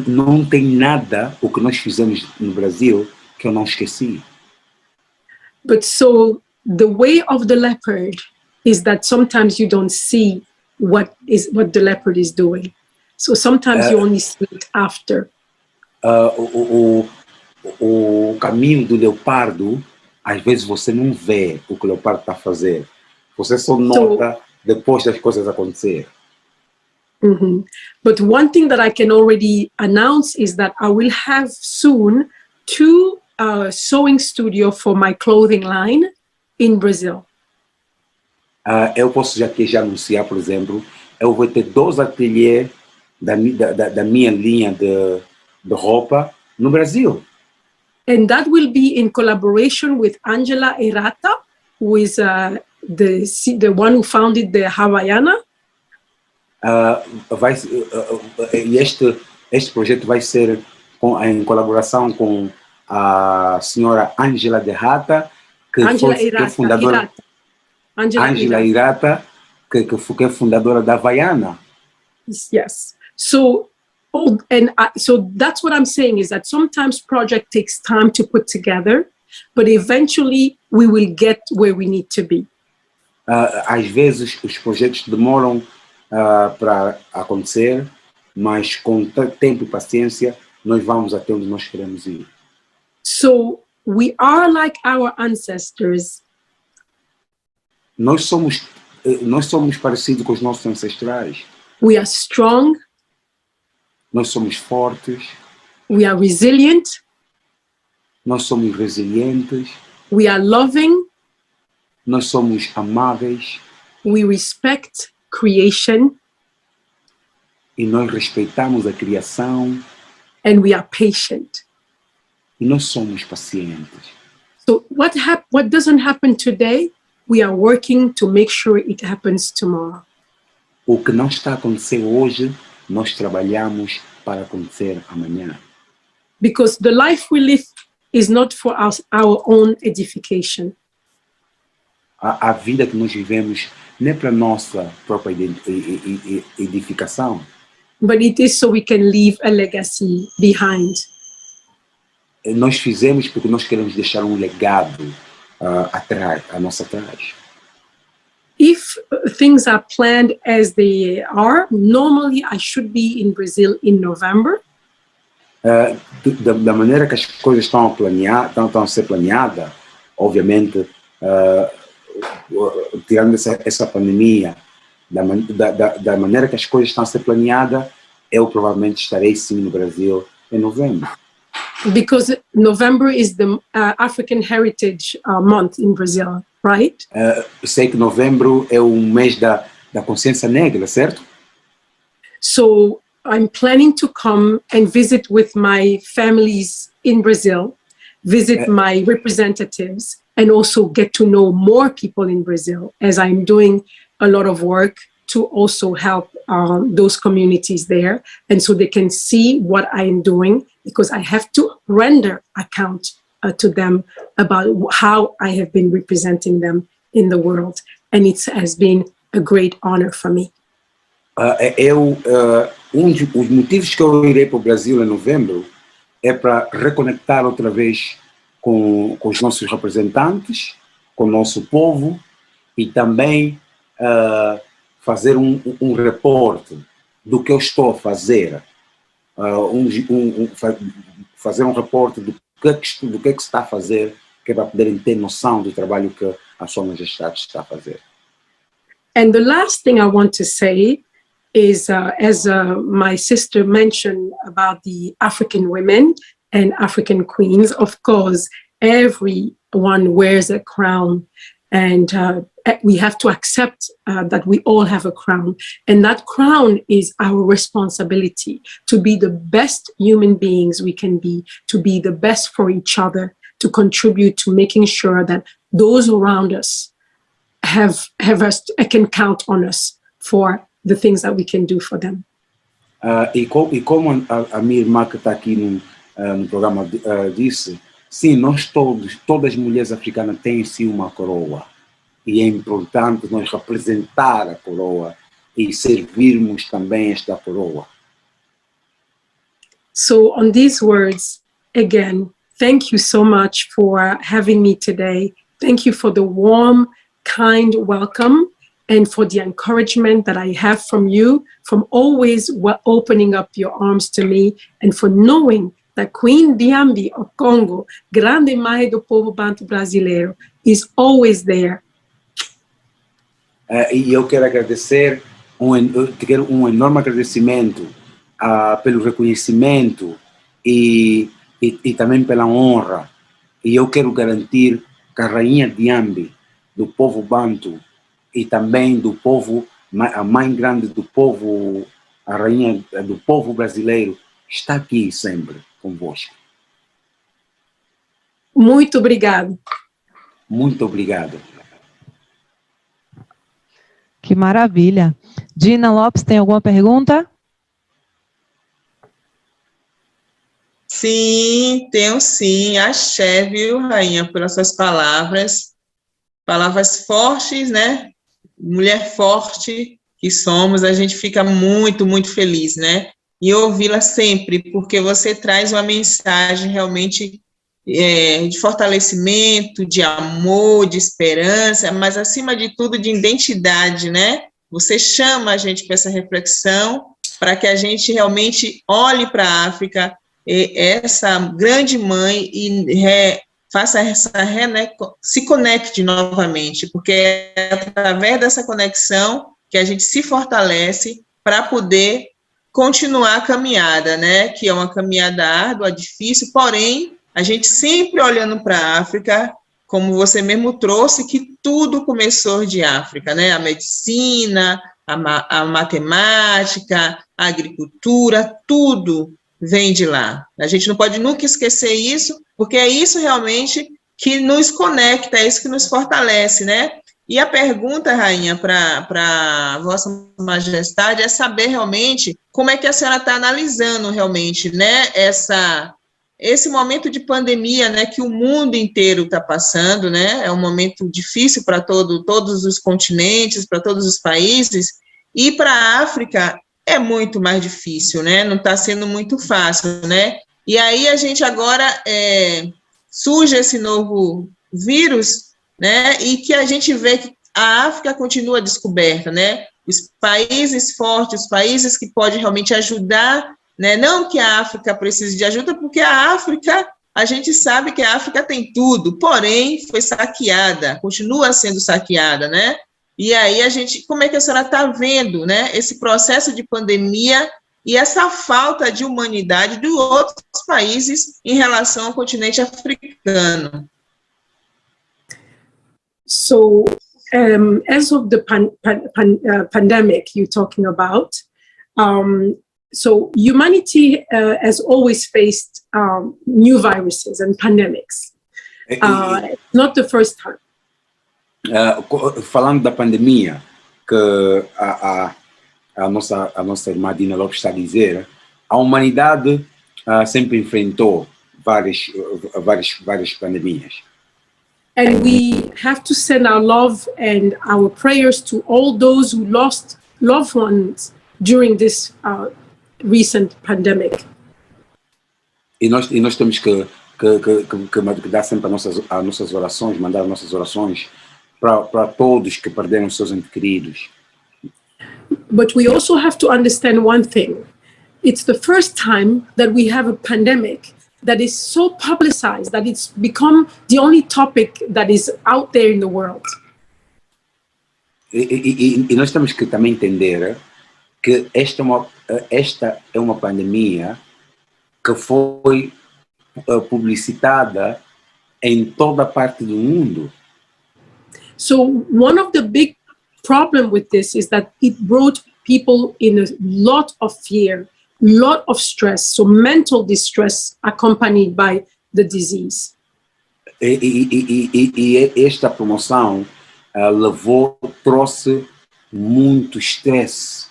Não tem nada o que nós fizemos no Brasil que eu não esqueci. But so the way of the leopard is that sometimes you don't see what the leopard is doing. So sometimes you only see it after. O caminho do leopardo, às vezes você não vê o que o leopardo está a fazer. Você só nota depois das coisas acontecer. But one thing that I can already announce is that I will have soon 2 sewing studio for my clothing line in Brazil. Eu posso já anunciar, por exemplo, eu vou ter 2 ateliês da minha linha de roupa no Brasil. And that will be in collaboration with Angela Errata, who is the one who founded the Havaiana. Este projeto vai ser em colaboração com a senhora Angela Errata, que é fundadora. Angela Errata, que é fundadora da Havaiana. Yes. So that's what I'm saying is that sometimes project takes time to put together, but eventually we will get where we need to be. Às vezes os projetos demoram para acontecer, mas com tempo e paciência nós vamos até onde nós queremos ir. So we are like our ancestors. Nós somos parecidos com os nossos ancestrais. We are strong. Nós somos fortes. We are resilient. Nós somos resilientes. We are loving. Nós somos amáveis. We respect creation. E nós respeitamos a criação. And we are patient. E nós somos pacientes. So what doesn't happen today, we are working to make sure it happens tomorrow. O que não está a acontecer hoje, nós trabalhamos para acontecer amanhã. Because the life we live is not for our own edification. A vida que nós vivemos não é para nossa própria edificação. But it is so we can leave a legacy behind. Nós fizemos porque nós queremos deixar um legado a nossa atrás. If things are planned as they are, normally I should be in Brazil in November. Da maneira que as coisas estão a ser planeadas, obviamente, tirando essa pandemia, da maneira que as coisas estão a ser planeadas, eu provavelmente estarei sim no Brasil em novembro. Because November is the African Heritage Month in Brazil, right? Sei que novembro é o mês da consciência negra, certo? So I'm planning to come and visit with my families in Brazil visit my representatives and also get to know more people in Brazil, as I'm doing a lot of work to also help those communities there, and so they can see what I am doing, because I have to render account to them about how I have been representing them in the world, and it has been a great honor for me. Dos motivos que eu irei para o Brasil em novembro é para reconectar outra vez com os nossos representantes, com o nosso povo, e também fazer um reporte do que eu estou a fazer, fazer um reporte do que se está a fazer, que é para poderem ter noção do trabalho que a Sua Majestade está a fazer. And the last thing I want to say is, as my sister mentioned about the African women and African queens, of course, everyone wears a crown, and we have to accept that we all have a crown, and that crown is our responsibility to be the best human beings we can be, to be the best for each other, to contribute to making sure that those around us can count on us for the things that we can do for them. E como a minha irmã que está aqui no programa disse, sim, todas as mulheres africanas têm sim uma coroa, e é importante nós representar a coroa e servirmos também esta coroa. So on these words, again, thank you so much for having me today. Thank you for the warm, kind welcome, and for the encouragement that I have from you, from always opening up your arms to me, and for knowing that Queen Diambi of Congo, grande mãe do povo banto brasileiro, is always there. E eu quero agradecer, quero um enorme agradecimento pelo reconhecimento e também pela honra. E eu quero garantir que a Rainha Diambi, do povo banto, e também do povo, a mãe grande do povo, a rainha do povo brasileiro, está aqui sempre convosco. Muito obrigado. Muito obrigado. Que maravilha. Dina, Lopes, tem alguma pergunta? Sim, tenho sim. Axé, viu, Rainha, pelas suas palavras. Palavras fortes, né? Mulher forte que somos, a gente fica muito, muito feliz, né? E ouvi-la sempre, porque você traz uma mensagem realmente de fortalecimento, de amor, de esperança, mas, acima de tudo, de identidade, né? Você chama a gente para essa reflexão, para que a gente realmente olhe para a África, essa grande mãe, e faça se conecte novamente, porque é através dessa conexão que a gente se fortalece para poder continuar a caminhada, né? Que é uma caminhada árdua, difícil, porém, a gente sempre olhando para a África, como você mesmo trouxe, que tudo começou de África, né? A medicina, a matemática, a agricultura, tudo vem de lá. A gente não pode nunca esquecer isso, porque é isso realmente que nos conecta, é isso que nos fortalece, né? E a pergunta, Rainha, para Vossa Majestade, é saber realmente como é que a senhora está analisando realmente, né, esse momento de pandemia, né, que o mundo inteiro está passando, né? É um momento difícil para todos os continentes, para todos os países, e para a África é muito mais difícil, né? Não está sendo muito fácil, né? E aí a gente agora surge esse novo vírus, né? E que a gente vê que a África continua descoberta, né? Os países fortes, os países que podem realmente ajudar, né? Não que a África precise de ajuda, porque a África, a gente sabe que a África tem tudo, porém foi saqueada, continua sendo saqueada, né? E aí como é que a senhora está vendo, né, esse processo de pandemia e essa falta de humanidade de outros países em relação ao continente africano? So, as of the pandemic you're talking about, So humanity has always faced new viruses and pandemics. Not the first time. Falando da pandemia, que a nossa irmã Dina Lopes está a dizer, a humanidade sempre enfrentou várias pandemias. And we have to send our love and our prayers to all those who lost loved ones during this recent pandemic. E nós temos que dar sempre as nossas orações, mandar nossas orações para todos que perderam seus entes queridos. But we also have to understand one thing. It's the first time that we have a pandemic that is so publicized that it's become the only topic that is out there in the world. E nós temos que também entender que esta é uma pandemia que foi publicitada em toda parte do mundo. So one of the big problem with this is that it brought people in a lot of fear, lot of stress, so mental distress accompanied by the disease. E esta promoção trouxe muito estresse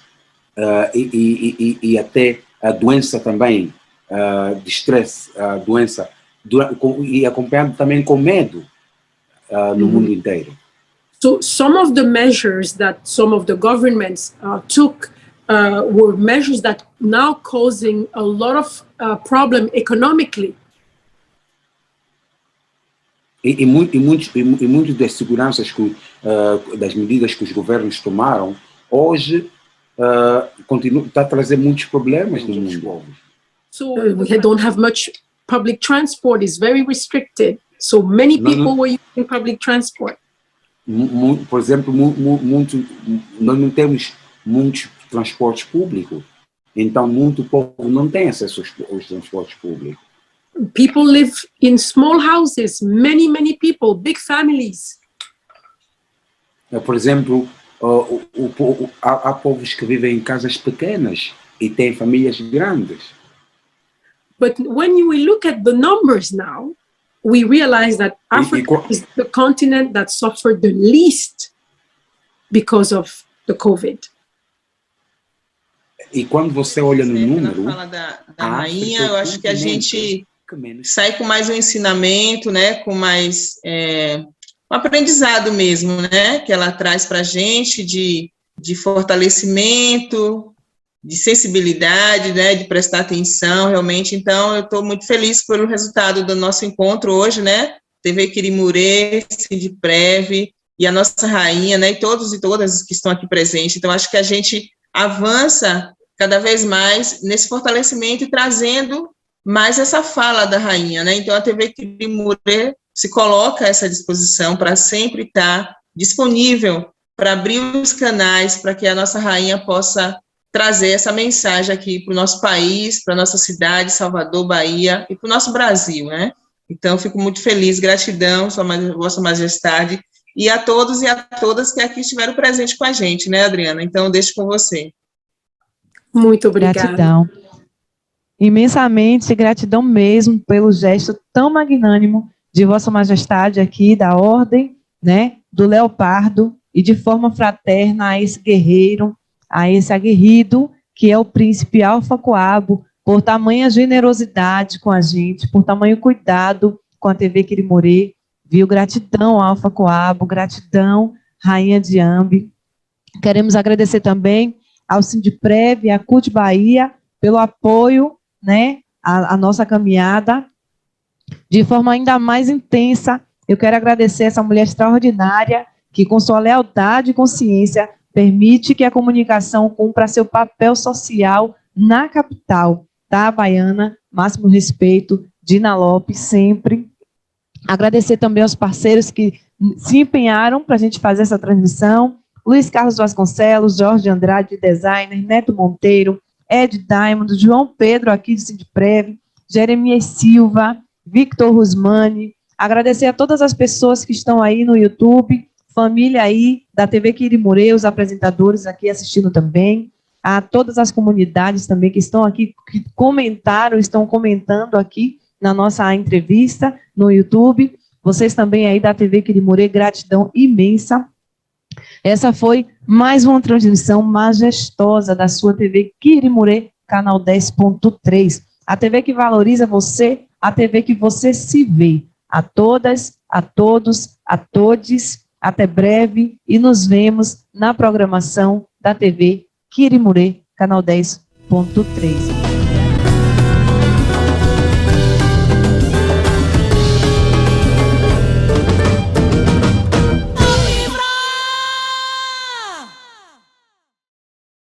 e até a doença também, de estresse, a doença, e acompanhado também com medo no mundo inteiro. So some of the measures that some of the governments took were measures that now causing a lot of problem economically. E muitas das seguranças das medidas que os governos tomaram hoje está a trazer muitos problemas no mundo. So we don't have much public transport; is very restricted. So many people were using public transport. Por exemplo, nós não temos muitos transportes públicos, então muito povo não tem acesso aos transportes públicos. People live in small houses, many people, big families. Por exemplo, há povos que vivem em casas pequenas e têm famílias grandes. But when we look at the numbers now, we realize that Africa is the continent that suffered the least because of the COVID. E quando você olha no número, fala da Rainha, eu acho que a gente sai com mais um ensinamento, né, com mais um aprendizado mesmo, né, que ela traz para a gente de fortalecimento, de sensibilidade, né, de prestar atenção, realmente. Então, eu estou muito feliz pelo resultado do nosso encontro hoje, né, TV Quirimurê, Sindprev e a nossa Rainha, né, e todos e todas que estão aqui presentes. Então, acho que a gente avança cada vez mais nesse fortalecimento e trazendo mais essa fala da Rainha, né, então a TV Quirimurê se coloca a essa disposição para sempre estar disponível para abrir os canais para que a nossa Rainha possa trazer essa mensagem aqui para o nosso país, para a nossa cidade, Salvador, Bahia, e para o nosso Brasil, né? Então, fico muito feliz, gratidão, Vossa Majestade, e a todos e a todas que aqui estiveram presentes com a gente, né, Adriana? Então, deixo com você. Muito obrigada. Gratidão. Imensamente, gratidão mesmo pelo gesto tão magnânimo de Vossa Majestade aqui, da Ordem, né, do Leopardo, e de forma fraterna a esse guerreiro, a esse aguerrido, que é o príncipe Alfa Coabo, por tamanha generosidade com a gente, por tamanho cuidado com a TV Quirimurê, viu? Gratidão, Alfa Coabo, gratidão, Rainha Diambi. Queremos agradecer também ao Sindprev e à CUT Bahia pelo apoio, né, à nossa caminhada, de forma ainda mais intensa. Eu quero agradecer essa mulher extraordinária, que com sua lealdade e consciência permite que a comunicação cumpra seu papel social na capital, tá, baiana? Máximo respeito, Dina Lopes, sempre. Agradecer também aos parceiros que se empenharam para a gente fazer essa transmissão, Luiz Carlos Vasconcelos, Jorge Andrade, designer, Neto Monteiro, Ed Diamond, João Pedro, aqui de Sindprev, Jeremias Silva, Victor Rusmani. Agradecer a todas as pessoas que estão aí no YouTube, família aí da TV Quirimurê, os apresentadores aqui assistindo também. a todas as comunidades também que estão aqui, que comentaram, estão comentando aqui na nossa entrevista no YouTube. Vocês também aí da TV Quirimurê, gratidão imensa. Essa foi mais uma transmissão majestosa da sua TV Quirimurê, canal 10.3. A TV que valoriza você, a TV que você se vê. A todas, a todos, a todes, até breve e nos vemos na programação da TV Quirimurê, canal 10.3.